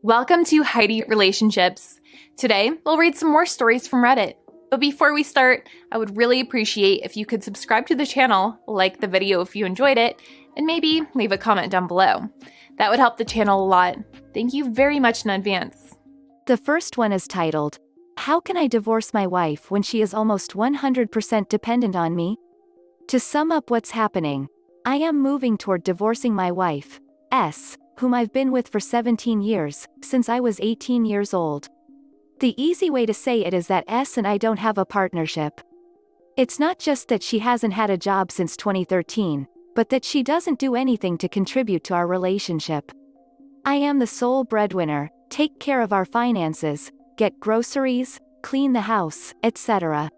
Welcome to Heidi Relationships. Today, we'll read some more stories from Reddit. But before we start, I would really appreciate if you could subscribe to the channel, like the video if you enjoyed it, and maybe leave a comment down below. That would help the channel a lot. Thank you very much in advance. The first one is titled, "How Can I Divorce My Wife When She Is Almost 100% Dependent on Me?" To sum up what's happening, I am moving toward divorcing my wife, S, whom I've been with for 17 years, since I was 18 years old. The easy way to say it is that S and I don't have a partnership. It's not just that she hasn't had a job since 2013, but that she doesn't do anything to contribute to our relationship. I am the sole breadwinner, take care of our finances, get groceries, clean the house, etc.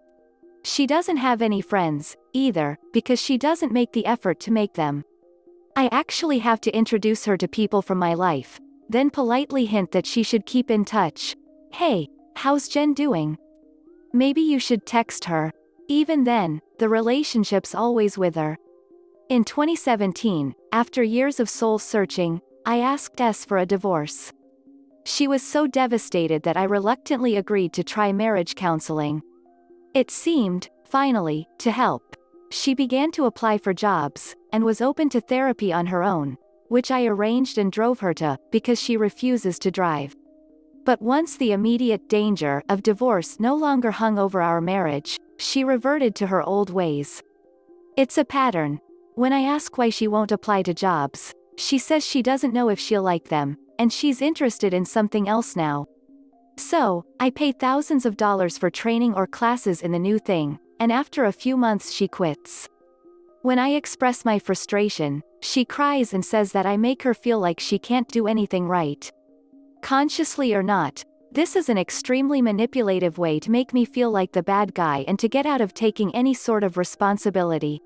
She doesn't have any friends, either, because she doesn't make the effort to make them. I actually have to introduce her to people from my life, then politely hint that she should keep in touch. Hey, how's Jen doing? Maybe you should text her. Even then, the relationship's always with her. In 2017, after years of soul searching, I asked S for a divorce. She was so devastated that I reluctantly agreed to try marriage counseling. It seemed, finally, to help. She began to apply for jobs, and was open to therapy on her own, which I arranged and drove her to, because she refuses to drive. But once the immediate danger of divorce no longer hung over our marriage, she reverted to her old ways. It's a pattern. When I ask why she won't apply to jobs, she says she doesn't know if she'll like them, and she's interested in something else now. So, I pay thousands of dollars for training or classes in the new thing, and after a few months she quits. When I express my frustration, she cries and says that I make her feel like she can't do anything right. Consciously or not, this is an extremely manipulative way to make me feel like the bad guy and to get out of taking any sort of responsibility.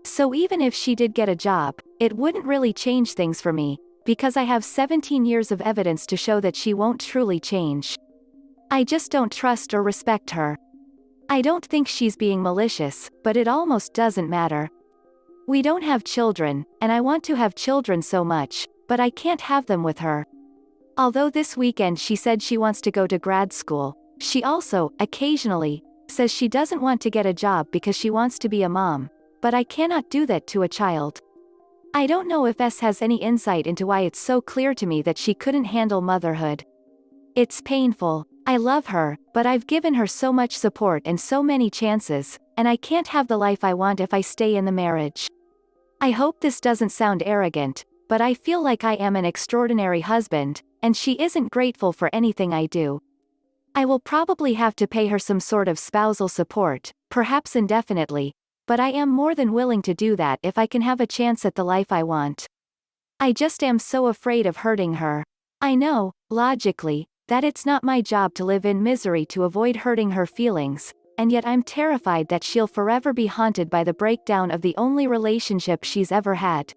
So even if she did get a job, it wouldn't really change things for me, because I have 17 years of evidence to show that she won't truly change. I just don't trust or respect her. I don't think she's being malicious, but it almost doesn't matter. We don't have children, and I want to have children so much, but I can't have them with her. Although this weekend she said she wants to go to grad school, she also, occasionally, says she doesn't want to get a job because she wants to be a mom, but I cannot do that to a child. I don't know if S has any insight into why it's so clear to me that she couldn't handle motherhood. It's painful. I love her, but I've given her so much support and so many chances, and I can't have the life I want if I stay in the marriage. I hope this doesn't sound arrogant, but I feel like I am an extraordinary husband, and she isn't grateful for anything I do. I will probably have to pay her some sort of spousal support, perhaps indefinitely, but I am more than willing to do that if I can have a chance at the life I want. I just am so afraid of hurting her. I know, logically, that it's not my job to live in misery to avoid hurting her feelings, and yet I'm terrified that she'll forever be haunted by the breakdown of the only relationship she's ever had.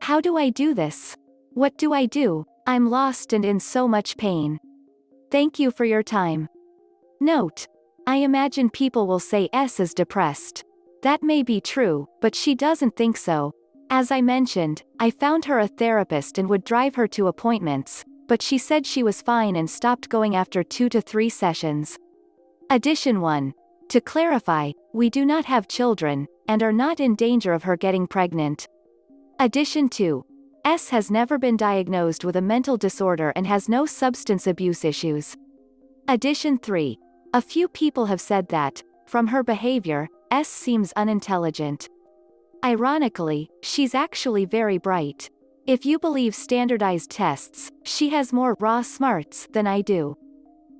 How do I do this? What do I do? I'm lost and in so much pain. Thank you for your time. Note: I imagine people will say S is depressed. That may be true, but she doesn't think so. As I mentioned, I found her a therapist and would drive her to appointments, but she said she was fine and stopped going after 2 to 3 sessions. Addition 1. To clarify, we do not have children, and are not in danger of her getting pregnant. Addition 2. S has never been diagnosed with a mental disorder and has no substance abuse issues. Addition 3. A few people have said that, from her behavior, S seems unintelligent. Ironically, she's actually very bright. If you believe standardized tests, she has more raw smarts than I do.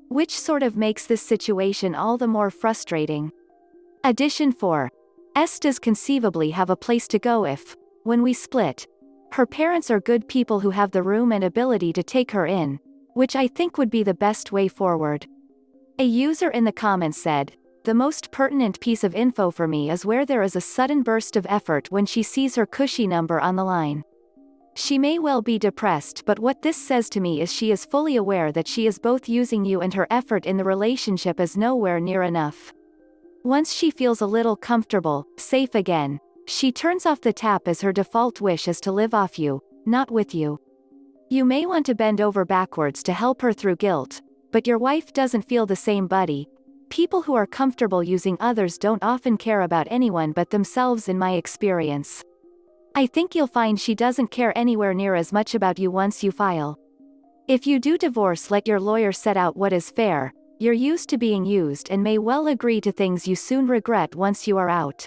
Which sort of makes this situation all the more frustrating. Addition 4. S does conceivably have a place to go if, when we split, her parents are good people who have the room and ability to take her in, which I think would be the best way forward. A user in the comments said, "The most pertinent piece of info for me is where there is a sudden burst of effort when she sees her cushy number on the line." She may well be depressed, but what this says to me is she is fully aware that she is both using you and her effort in the relationship is nowhere near enough. Once she feels a little comfortable, safe again, she turns off the tap as her default wish is to live off you, not with you. You may want to bend over backwards to help her through guilt, but your wife doesn't feel the same, buddy. People who are comfortable using others don't often care about anyone but themselves, in my experience. I think you'll find she doesn't care anywhere near as much about you once you file. If you do divorce, let your lawyer set out what is fair. You're used to being used and may well agree to things you soon regret once you are out.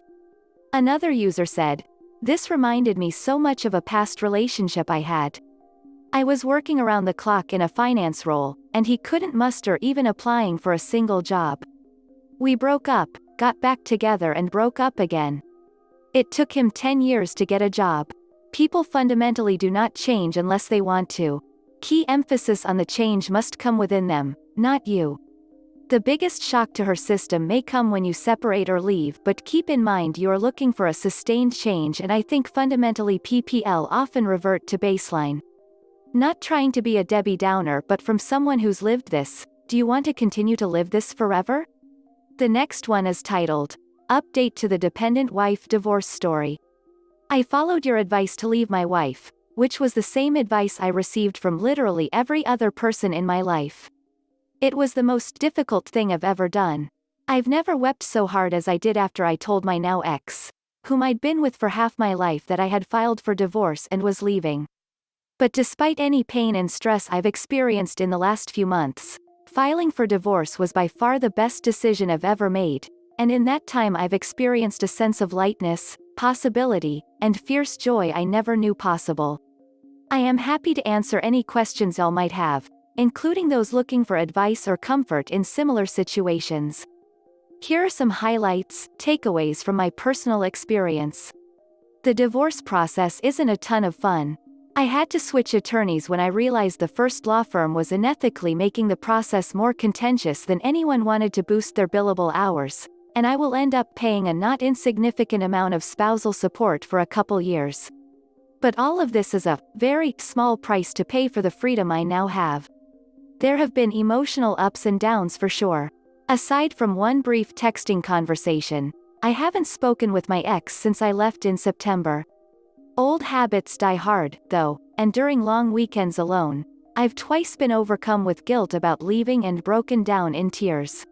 Another user said, "This reminded me so much of a past relationship I had. I was working around the clock in a finance role, and he couldn't muster even applying for a single job. We broke up, got back together and broke up again. It took him 10 years to get a job. People fundamentally do not change unless they want to. Key emphasis on the change must come within them, not you. The biggest shock to her system may come when you separate or leave, but keep in mind you are looking for a sustained change, and I think fundamentally PPL often revert to baseline. Not trying to be a Debbie Downer, but from someone who's lived this, do you want to continue to live this forever?" The next one is titled, Update to the Dependent Wife Divorce Story. I followed your advice to leave my wife, which was the same advice I received from literally every other person in my life. It was the most difficult thing I've ever done. I've never wept so hard as I did after I told my now ex, whom I'd been with for half my life, that I had filed for divorce and was leaving. But despite any pain and stress I've experienced in the last few months, filing for divorce was by far the best decision I've ever made, and in that time I've experienced a sense of lightness, possibility, and fierce joy I never knew possible. I am happy to answer any questions y'all might have, including those looking for advice or comfort in similar situations. Here are some highlights, takeaways from my personal experience. The divorce process isn't a ton of fun. I had to switch attorneys when I realized the first law firm was unethically making the process more contentious than anyone wanted to boost their billable hours, and I will end up paying a not insignificant amount of spousal support for a couple years. But all of this is a very small price to pay for the freedom I now have. There have been emotional ups and downs for sure. Aside from one brief texting conversation, I haven't spoken with my ex since I left in September. Old habits die hard, though, and during long weekends alone, I've twice been overcome with guilt about leaving and broken down in tears.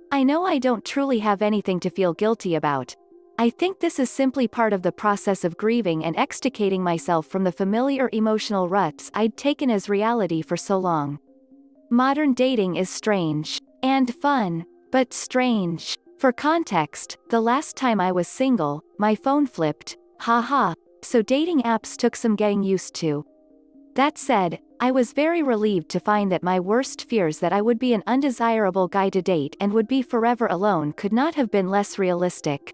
I know I don't truly have anything to feel guilty about. I think this is simply part of the process of grieving and extricating myself from the familiar emotional ruts I'd taken as reality for so long. Modern dating is strange. And fun. But strange. For context, the last time I was single, my phone flipped. Haha. So dating apps took some getting used to. That said, I was very relieved to find that my worst fears that I would be an undesirable guy to date and would be forever alone could not have been less realistic.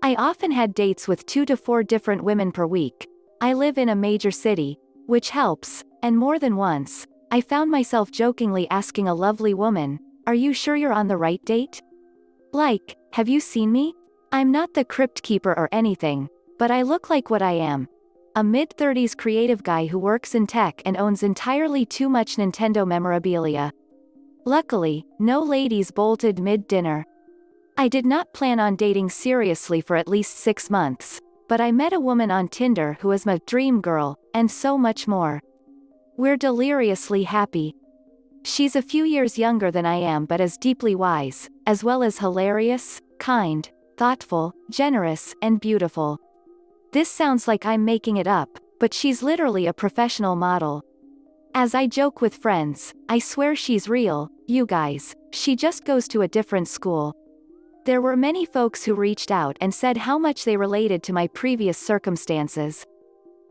I often had dates with 2 to 4 different women per week. I live in a major city, which helps, and more than once, I found myself jokingly asking a lovely woman, "Are you sure you're on the right date? Like, have you seen me? I'm not the crypt keeper or anything, but I look like what I am. A mid-30s creative guy who works in tech and owns entirely too much Nintendo memorabilia." Luckily, no ladies bolted mid-dinner. I did not plan on dating seriously for at least 6 months, but I met a woman on Tinder who is my dream girl, and so much more. We're deliriously happy. She's a few years younger than I am but is deeply wise, as well as hilarious, kind, thoughtful, generous, and beautiful. This sounds like I'm making it up, but she's literally a professional model. As I joke with friends, I swear she's real, you guys, she just goes to a different school. There were many folks who reached out and said how much they related to my previous circumstances.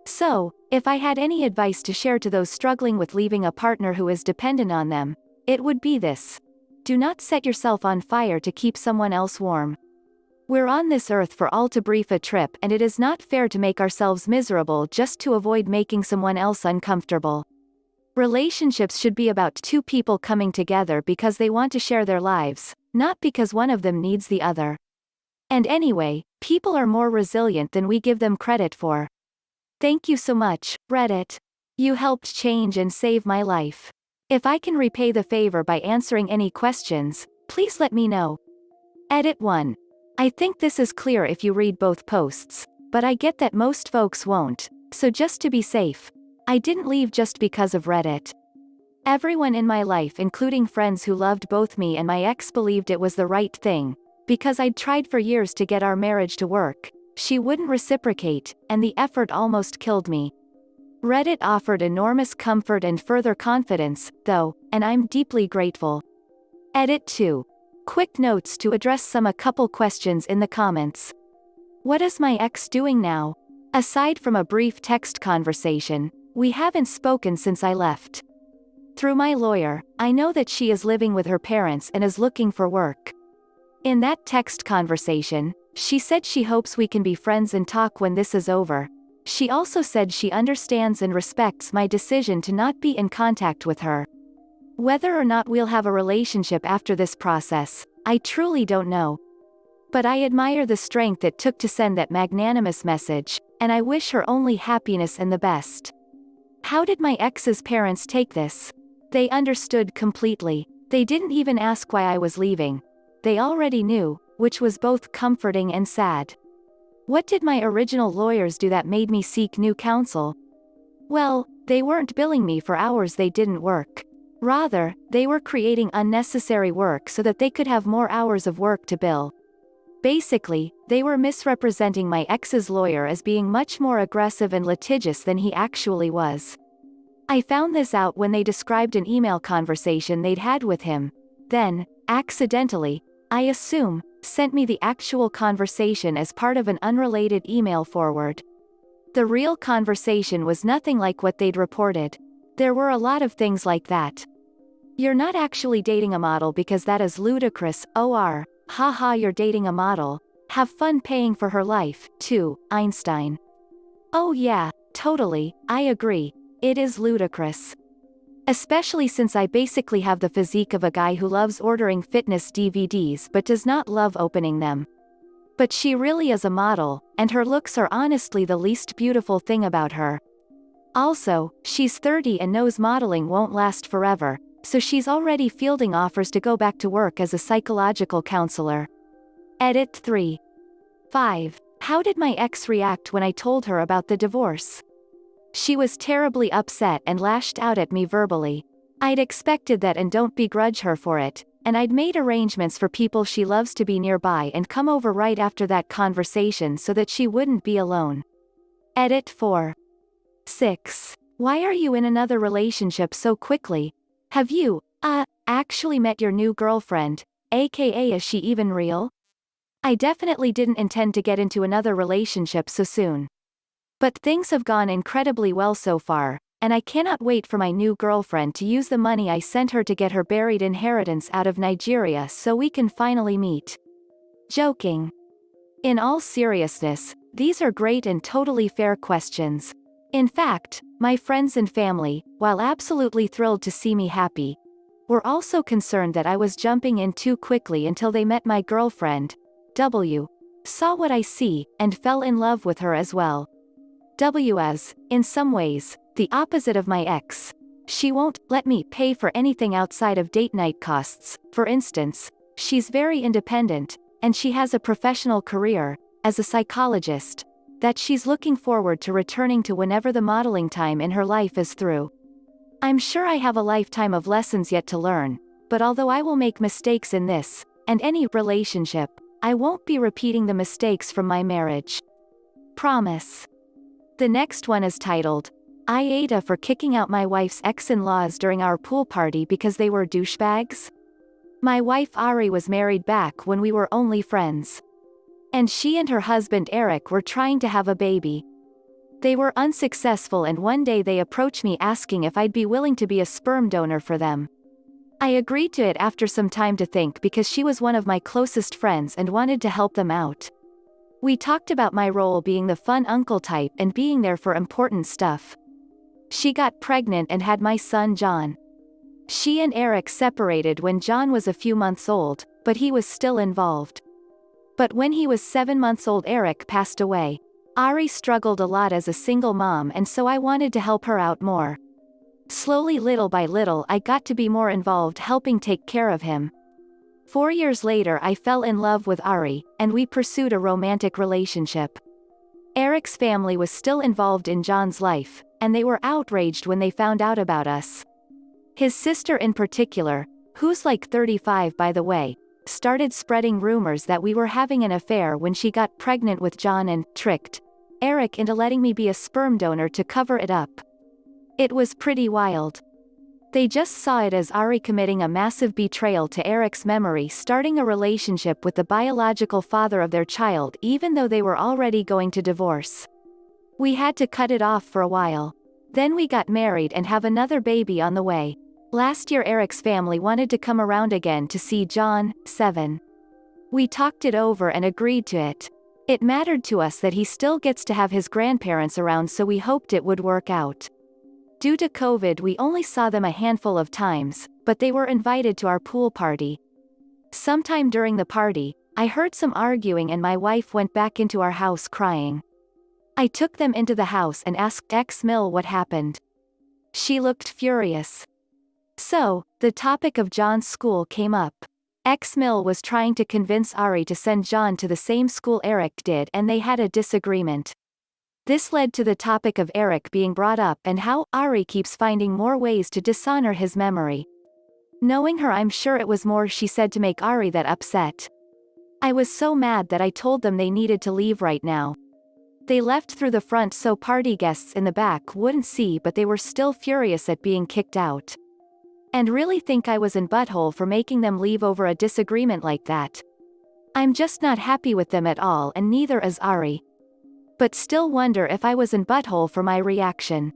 So, if I had any advice to share to those struggling with leaving a partner who is dependent on them, it would be this. Do not set yourself on fire to keep someone else warm. We're on this earth for all too brief a trip, and it is not fair to make ourselves miserable just to avoid making someone else uncomfortable. Relationships should be about 2 people coming together because they want to share their lives, not because one of them needs the other. And anyway, people are more resilient than we give them credit for. Thank you so much, Reddit. You helped change and save my life. If I can repay the favor by answering any questions, please let me know. Edit 1. I think this is clear if you read both posts, but I get that most folks won't, so just to be safe. I didn't leave just because of Reddit. Everyone in my life, including friends who loved both me and my ex, believed it was the right thing. Because I'd tried for years to get our marriage to work, she wouldn't reciprocate, and the effort almost killed me. Reddit offered enormous comfort and further confidence, though, and I'm deeply grateful. Edit 2. Quick notes to address a couple questions in the comments. What is my ex doing now? Aside from a brief text conversation, we haven't spoken since I left. Through my lawyer, I know that she is living with her parents and is looking for work. In that text conversation, she said she hopes we can be friends and talk when this is over. She also said she understands and respects my decision to not be in contact with her. Whether or not we'll have a relationship after this process, I truly don't know. But I admire the strength it took to send that magnanimous message, and I wish her only happiness and the best. How did my ex's parents take this? They understood completely. They didn't even ask why I was leaving. They already knew, which was both comforting and sad. What did my original lawyers do that made me seek new counsel? Well, they weren't billing me for hours they didn't work. Rather, they were creating unnecessary work so that they could have more hours of work to bill. Basically, they were misrepresenting my ex's lawyer as being much more aggressive and litigious than he actually was. I found this out when they described an email conversation they'd had with him. Then, accidentally, I assume, sent me the actual conversation as part of an unrelated email forward. The real conversation was nothing like what they'd reported. There were a lot of things like that. You're not actually dating a model because that is ludicrous, or, haha, you're dating a model. Have fun paying for her life, too, Einstein. Oh yeah, totally, I agree. It is ludicrous. Especially since I basically have the physique of a guy who loves ordering fitness DVDs but does not love opening them. But she really is a model, and her looks are honestly the least beautiful thing about her. Also, she's 30 and knows modeling won't last forever, so she's already fielding offers to go back to work as a psychological counselor. Edit 3. 5. How did my ex react when I told her about the divorce? She was terribly upset and lashed out at me verbally. I'd expected that and don't begrudge her for it, and I'd made arrangements for people she loves to be nearby and come over right after that conversation so that she wouldn't be alone. Edit 4. 6. Why are you in another relationship so quickly? Have you, actually met your new girlfriend, aka is she even real? I definitely didn't intend to get into another relationship so soon. But things have gone incredibly well so far, and I cannot wait for my new girlfriend to use the money I sent her to get her buried inheritance out of Nigeria so we can finally meet. Joking. In all seriousness, these are great and totally fair questions. In fact, my friends and family, while absolutely thrilled to see me happy, were also concerned that I was jumping in too quickly until they met my girlfriend, W. Saw what I see, and fell in love with her as well. W is, in some ways, the opposite of my ex. She won't let me pay for anything outside of date night costs. For instance, she's very independent, and she has a professional career, as a psychologist, that she's looking forward to returning to whenever the modeling time in her life is through. I'm sure I have a lifetime of lessons yet to learn, but although I will make mistakes in this, and any relationship, I won't be repeating the mistakes from my marriage. Promise. The next one is titled, Iida for kicking out my wife's ex-in-laws during our pool party because they were douchebags. My wife Ari was married back when we were only friends. And she and her husband Eric were trying to have a baby. They were unsuccessful and one day they approached me asking if I'd be willing to be a sperm donor for them. I agreed to it after some time to think because she was one of my closest friends and wanted to help them out. We talked about my role being the fun uncle type and being there for important stuff. She got pregnant and had my son John. She and Eric separated when John was a few months old, but he was still involved. But when he was 7 months old, Eric passed away. Ari struggled a lot as a single mom, and so I wanted to help her out more. Slowly, little by little, I got to be more involved helping take care of him. 4 years later I fell in love with Ari, and we pursued a romantic relationship. Eric's family was still involved in John's life, and they were outraged when they found out about us. His sister in particular, who's like 35 by the way, started spreading rumors that we were having an affair when she got pregnant with John and tricked Eric into letting me be a sperm donor to cover it up. It was pretty wild. They just saw it as Ari committing a massive betrayal to Eric's memory, starting a relationship with the biological father of their child even though they were already going to divorce. We had to cut it off for a while. Then we got married and have another baby on the way. Last year Eric's family wanted to come around again to see John, 7. We talked it over and agreed to it. It mattered to us that he still gets to have his grandparents around, so we hoped it would work out. Due to COVID we only saw them a handful of times, but they were invited to our pool party. Sometime during the party, I heard some arguing and my wife went back into our house crying. I took them into the house and asked X-Mill what happened. She looked furious. So, the topic of John's school came up. X-Mill was trying to convince Ari to send John to the same school Eric did, and they had a disagreement. This led to the topic of Eric being brought up and how Ari keeps finding more ways to dishonor his memory. Knowing her, I'm sure it was more she said to make Ari that upset. I was so mad that I told them they needed to leave right now. They left through the front so party guests in the back wouldn't see, but they were still furious at being kicked out. And really think I was in butthole for making them leave over a disagreement like that. I'm just not happy with them at all, and neither is Ari. But still wonder if I was in butthole for my reaction.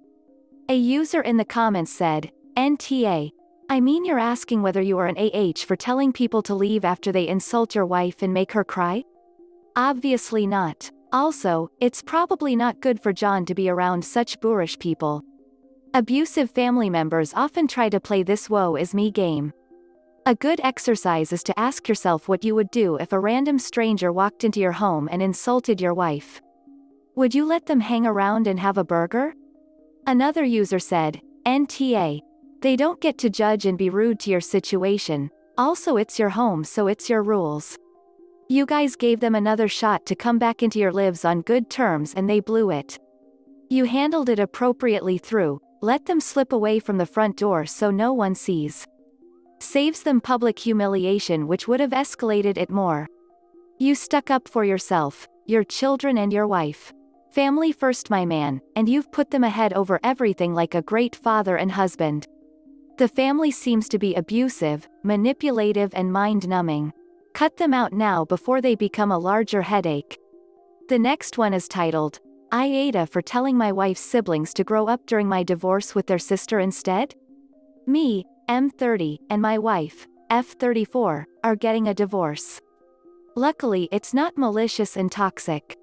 A user in the comments said, NTA. I mean, you're asking whether you are an AH for telling people to leave after they insult your wife and make her cry? Obviously not. Also, it's probably not good for John to be around such boorish people. Abusive family members often try to play this woe is me game. A good exercise is to ask yourself what you would do if a random stranger walked into your home and insulted your wife. Would you let them hang around and have a burger? Another user said, NTA. They don't get to judge and be rude to your situation. Also, it's your home, so it's your rules. You guys gave them another shot to come back into your lives on good terms and they blew it. You handled it appropriately through, let them slip away from the front door so no one sees. Saves them public humiliation which would have escalated it more. You stuck up for yourself, your children and your wife. Family first, my man, and you've put them ahead over everything like a great father and husband. The family seems to be abusive, manipulative and mind-numbing. Cut them out now before they become a larger headache. The next one is titled, Iida for telling my wife's siblings to grow up during my divorce with their sister instead? Me, M30, and my wife, F34, are getting a divorce. Luckily it's not malicious and toxic.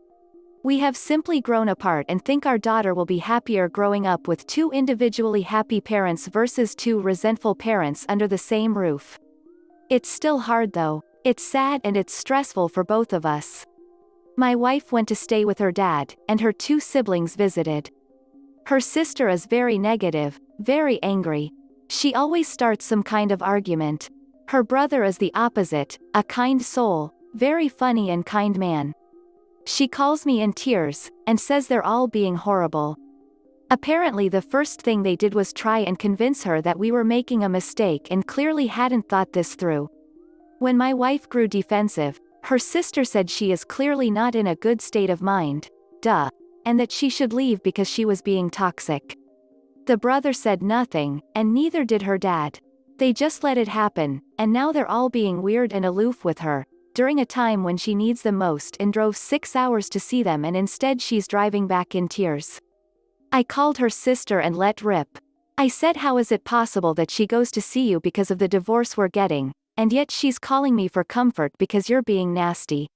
We have simply grown apart and think our daughter will be happier growing up with two individually happy parents versus two resentful parents under the same roof. It's still hard though. It's sad and it's stressful for both of us. My wife went to stay with her dad, and her two siblings visited. Her sister is very negative, very angry. She always starts some kind of argument. Her brother is the opposite, a kind soul, very funny and kind man. She calls me in tears, and says they're all being horrible. Apparently the first thing they did was try and convince her that we were making a mistake and clearly hadn't thought this through. When my wife grew defensive, her sister said she is clearly not in a good state of mind, duh, and that she should leave because she was being toxic. The brother said nothing, and neither did her dad. They just let it happen, and now they're all being weird and aloof with her, during a time when she needs them most, and drove 6 hours to see them and instead she's driving back in tears. I called her sister and let rip. I said, how is it possible that she goes to see you because of the divorce we're getting, and yet she's calling me for comfort because you're being nasty.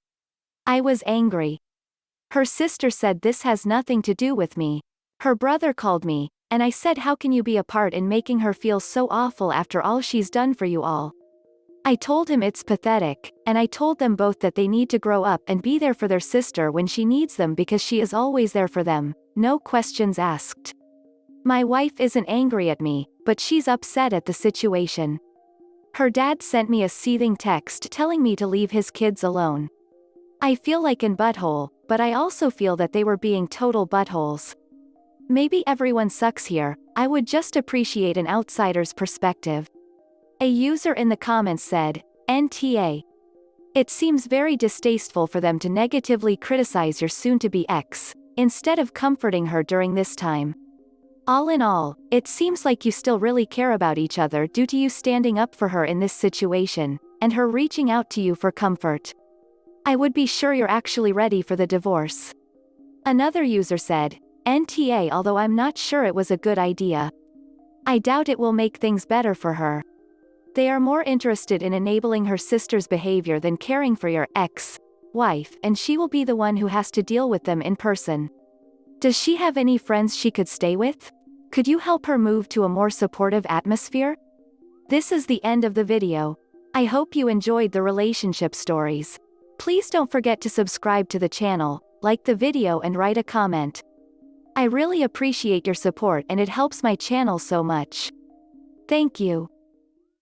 I was angry. Her sister said this has nothing to do with me. Her brother called me, and I said, how can you be a part in making her feel so awful after all she's done for you all? I told him it's pathetic, and I told them both that they need to grow up and be there for their sister when she needs them because she is always there for them, no questions asked. My wife isn't angry at me, but she's upset at the situation. Her dad sent me a seething text telling me to leave his kids alone. I feel like in butthole, but I also feel that they were being total buttholes. Maybe everyone sucks here, I would just appreciate an outsider's perspective. A user in the comments said, NTA. It seems very distasteful for them to negatively criticize your soon-to-be ex, instead of comforting her during this time. All in all, it seems like you still really care about each other due to you standing up for her in this situation, and her reaching out to you for comfort. I would be sure you're actually ready for the divorce. Another user said, NTA, although I'm not sure it was a good idea. I doubt it will make things better for her. They are more interested in enabling her sister's behavior than caring for your ex-wife, and she will be the one who has to deal with them in person. Does she have any friends she could stay with? Could you help her move to a more supportive atmosphere? This is the end of the video. I hope you enjoyed the relationship stories. Please don't forget to subscribe to the channel, like the video and write a comment. I really appreciate your support and it helps my channel so much. Thank you.